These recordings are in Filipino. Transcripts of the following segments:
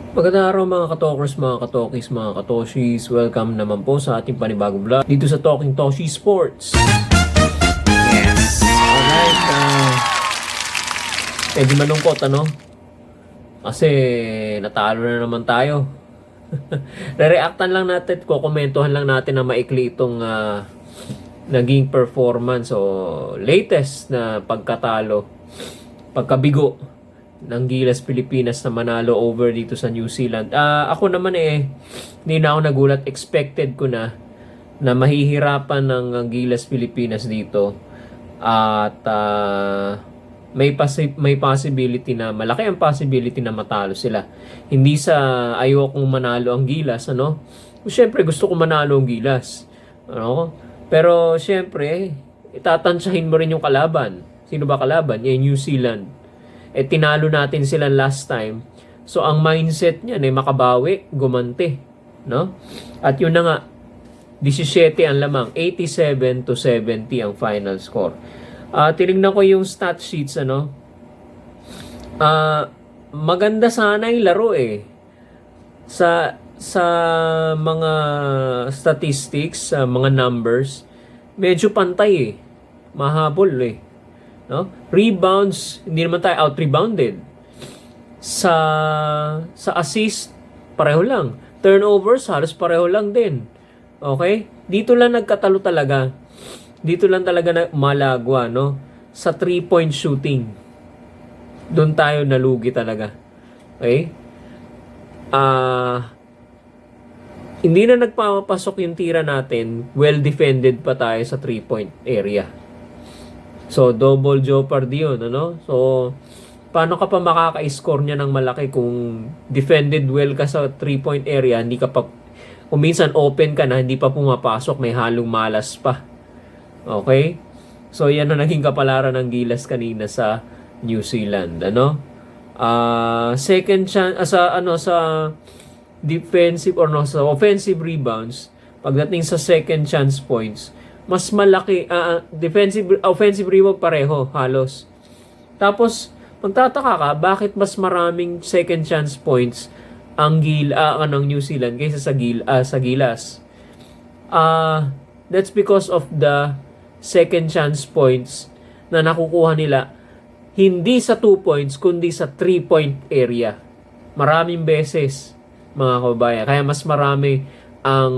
Magandang araw mga katokers, mga katokis, mga katoshis. Welcome naman po sa ating panibagong vlog dito sa Talking Toshi Sports. Yes. Alright. Medyo malungkot ano? Kasi natalo na naman tayo. Re-reactan lang natin, kokomentuhan lang natin na maikli itong naging performance o latest na pagkabigo ng Gilas Pilipinas na manalo over dito sa New Zealand. Ako naman hindi na ako nagulat. Expected ko na mahihirapan ng Gilas Pilipinas dito. At may possibility na, malaki ang possibility na matalo sila. Hindi sa ayokong manalo ang Gilas, ano? Siyempre gusto ko manalo ang Gilas. Ano? Pero siyempre, itatansyahin mo rin yung kalaban. Sino ba kalaban? New Zealand. Tinalo natin sila last time. So, ang mindset niyan makabawi, gumante. No? At yun na nga, 17 ang lamang, 87-70 ang final score. Tinignan ko yung stat sheets, ano? Maganda sana yung laro Sa mga statistics, mga numbers, medyo pantay Mahabol No? Rebounds, hindi naman tayo out-rebounded. Sa assist, pareho lang. Turnovers, halos pareho lang din. Okay? Dito lang nagkatalo talaga. Dito lang talaga na malagwa, no? Sa 3-point shooting. Doon tayo nalugi talaga. Okay? Hindi na nagpapasok yung tira natin. Well-defended pa tayo sa 3-point area. So, double jeopardy yun, ano? So, paano ka pa makaka-score niya ng malaki kung defended well ka sa 3-point area, hindi ka pa, kung minsan open ka na, hindi pa pumapasok, may halong malas pa. Okay? So, yan ang naging kapalaran ng Gilas kanina sa New Zealand, ano? Second chance, sa defensive sa offensive rebounds, pagdating sa second chance points, mas malaki, offensive rebound pareho, halos. Tapos, magtataka ka, bakit mas maraming second chance points ang New Zealand kaysa sa Gilas? That's because of the second chance points na nakukuha nila hindi sa 2 points, kundi sa 3-point area. Maraming beses, mga kababayan. Kaya mas marami ang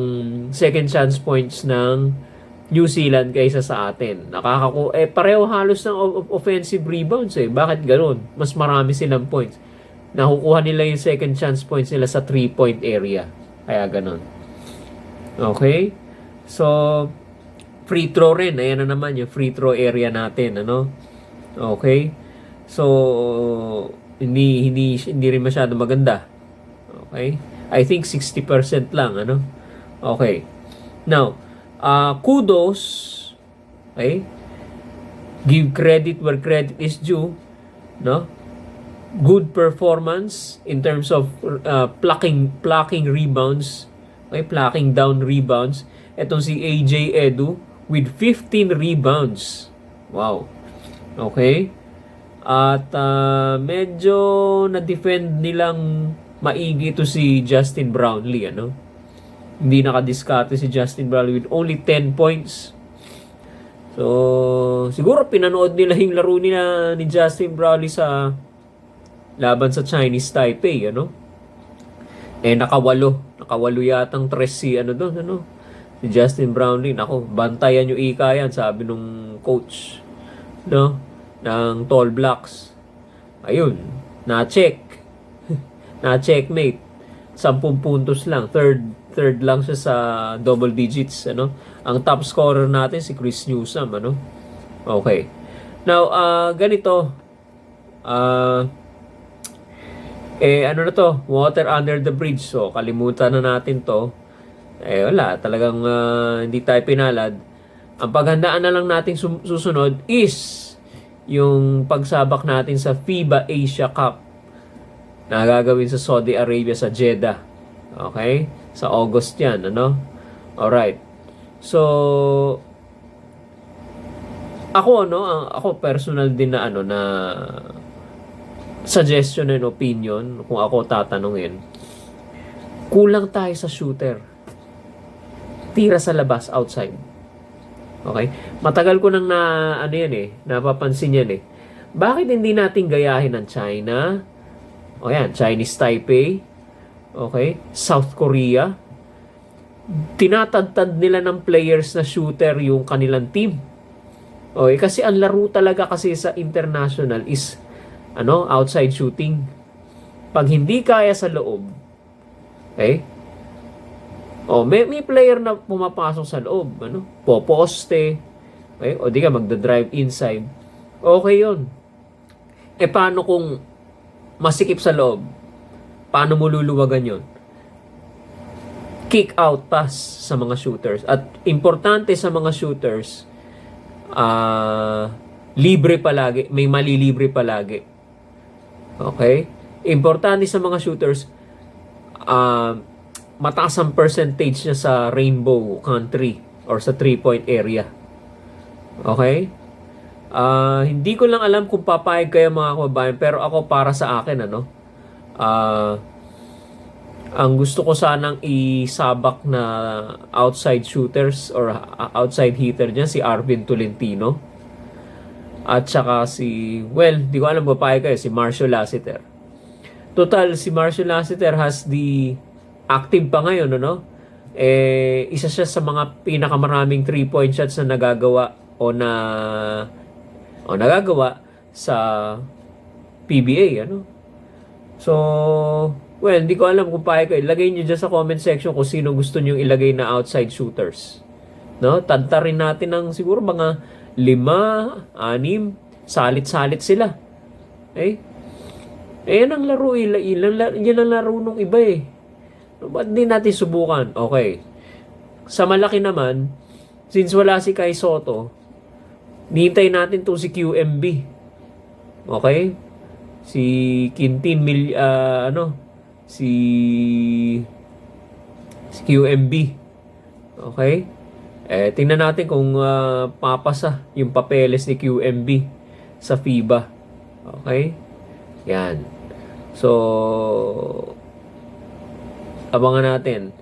second chance points ng New Zealand kaysa sa atin. Pareho halos ng offensive rebounds Bakit ganoon? Mas marami silang points. Nakukuha nila yung second chance points nila sa 3-point area. Kaya ganoon. Okay? So, free throw rin. Ayan na naman yung free throw area natin. Ano? Okay? So, hindi rin masyado maganda. Okay? I think 60% lang. Ano? Okay. Now, kudos, okay? Give credit where credit is due, no? Good performance in terms of plucking rebounds, okay? Plucking down rebounds. Etong si AJ Edu with 15 rebounds. Wow. Okay? At medyo na-defend nilang maigi to si Justin Brownlee, ano? Hindi nakadiskarte si Justin Brownlee with only 10 points. So, siguro pinanood nila yung laro nila ni Justin Brownlee sa laban sa Chinese Taipei, ano? Nakawalo yatang tres si si Justin Brownlee. Nako, bantayan yung ika yan, sabi nung coach, no? Ng Tall Blacks. Ayun, na-check. Na-checkmate. 10 puntos lang. Third lang siya sa double digits, ano? Ang top scorer natin si Chris Newsome, ano? Okay. Now, ganito. Na to? Water under the bridge. So, kalimutan na natin to. Wala. Talagang hindi tayo pinalad. Ang paghandaan na lang natin susunod is yung pagsabak natin sa FIBA Asia Cup na gagawin sa Saudi Arabia sa Jeddah. Okay? Sa August yan, ano? Alright. So, ako personal din na suggestion and opinion, kung ako tatanungin, kulang tayo sa shooter. Tira sa labas, outside. Okay? Matagal ko nang napapansin yan eh. Bakit hindi natin gayahin ng China? O yan, Chinese Taipei. Okay? South Korea. Tinatadtad nila ng players na shooter yung kanilang team. Okay? Kasi ang laro talaga kasi sa international is outside shooting. Pag hindi kaya sa loob, okay? May player na pumapasok sa loob, poposte, okay? O di ka magda-drive inside. Okay 'yon. Paano kung masikip sa loob? Paano mo luluwagan 'yon? Kick out pass sa mga shooters. At importante sa mga shooters, libre palagi, may malilibre palagi. Okay? Importante sa mga shooters, mataas ang percentage niya sa rainbow country or sa 3-point area. Okay? Hindi ko lang alam kung papayag kayo mga kababayan, pero ako para sa akin, ang gusto ko sanang isabak na outside shooters or outside hitter niya, si Arvin Tolentino. At saka di ko alam papayag kayo, si Marcio Lassiter. Total, si Marcio Lassiter has the active pa ngayon, isa siya sa mga pinakamaraming 3-point shots na nagagawa nagagawa sa PBA, So, hindi ko alam kung paano kayo. Ilagay niyo dyan sa comment section kung sino gusto niyo ilagay na outside shooters. Tantarin natin ng siguro mga 5, 6, salit-salit sila. Yan ang laro, yan ang laro nung iba eh. Ba't di natin subukan? Okay. Sa malaki naman, since wala si Kai Soto, nihintay natin to si QMB. Okay? Si Quintin si QMB. Okay? Tingnan natin kung papasa yung papeles ni QMB sa FIBA. Okay? Yan. So, abangan natin.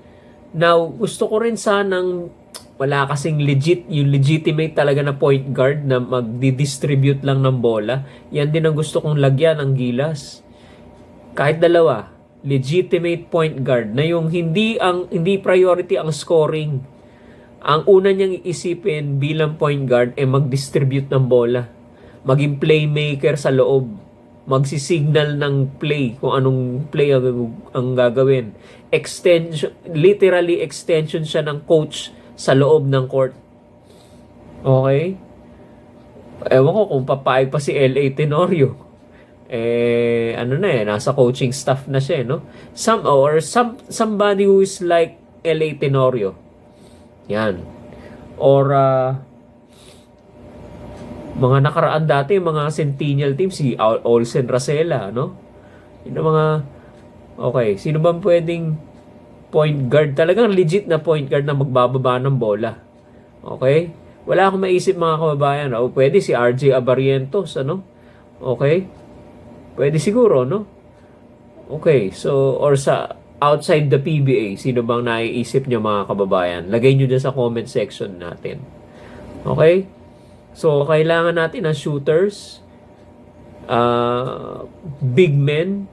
Now, gusto ko rin sanang wala kasing yung legitimate talaga na point guard na magdi-distribute lang ng bola. Yan din ang gusto kong lagyan ng Gilas. Kahit dalawa, legitimate point guard na yung hindi priority ang scoring. Ang una niyang iisipin bilang point guard ay mag-distribute ng bola. Maging playmaker sa loob. Magsisignal ng play kung anong play ang gagawin. Literally extension siya ng coach sa loob ng court. Okay? Ewan ko kung papayag pa si L.A. Tenorio. Nasa coaching staff na siya, Somebody who is like L.A. Tenorio. Yan. Or mga nakaraan dati, mga Centennial team, si Olsen Racela, Yung mga, okay, sino bang pwedeng point guard? Talagang legit na point guard na magbababa ng bola. Okay? Wala akong maisip mga kababayan. Pwede si RJ Abarientos, Okay? Pwede siguro, Okay, so, or sa outside the PBA, sino bang naiisip nyo mga kababayan? Lagay nyo dyan sa comment section natin. Okay? So, kailangan natin ng shooters, big men,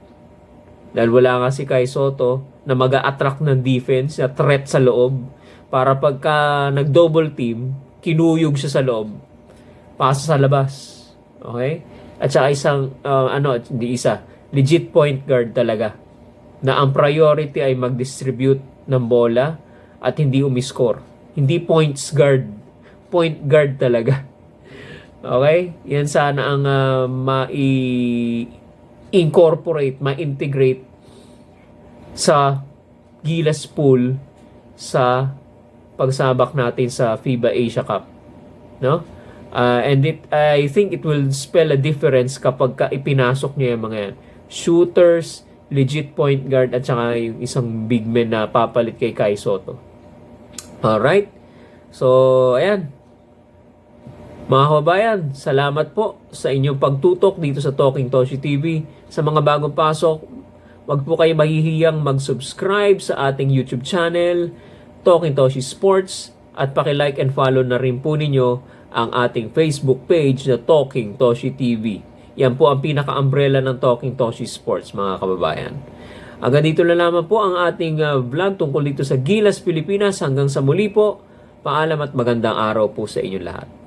dahil wala nga si Kai Soto, na mag-a-attract ng defense, na threat sa loob, para pagka nag-double team, kinuyog siya sa loob, pasa sa labas. Okay? At saka legit point guard talaga, na ang priority ay mag-distribute ng bola at hindi umiscore. Hindi points guard. Point guard talaga. Okay? Yan sana ang ma-incorporate, ma-integrate sa Gilas pool sa pagsabak natin sa FIBA Asia Cup. And I think it will spell a difference kapag ipinasok niya yung mga yan. Shooters, legit point guard, at saka yung isang big man na papalit kay Kai Soto. Alright? So, ayan. Mga kababayan, salamat po sa inyong pagtutok dito sa Talking Toshi TV. Sa mga bagong pasok, wag po kayo mahihiyang mag-subscribe sa ating YouTube channel, Talking Toshi Sports, at paki-like and follow na rin po ninyo ang ating Facebook page na Talking Toshi TV. Yan po ang pinaka-umbrella ng Talking Toshi Sports, mga kababayan. Hanggang dito na lamang po ang ating vlog tungkol dito sa Gilas, Pilipinas. Hanggang sa muli po, paalam at magandang araw po sa inyong lahat.